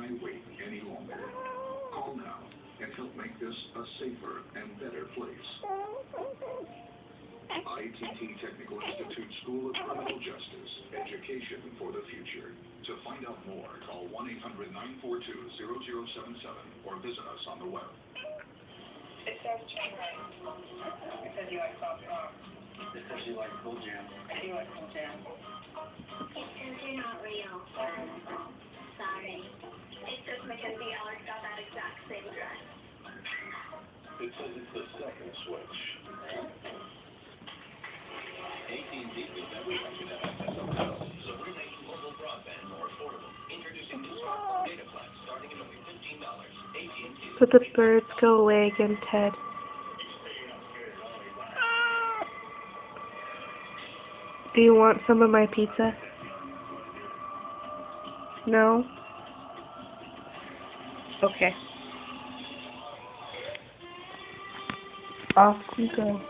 I wait any longer? Call now and help make this a safer and better place. ITT Technical Institute School of Criminal Justice. Education for the future. To find out more, call 1-800-942-0077 or visit us on the web. It says chain right. It says you like soft rock. It says you like Cool Jam. You like Cool Jam. It says you're not real. Sorry. It says Mackenzie Alex got that exact same address. It says it's the second switch. AT&T thinks everyone should have access to cloud, so we're making mobile broadband more affordable. Introducing new smartphone data plans starting at only $15. AT&T. But the birds go away again, Ted. Do you want some of my pizza? No? Okay. Off you go.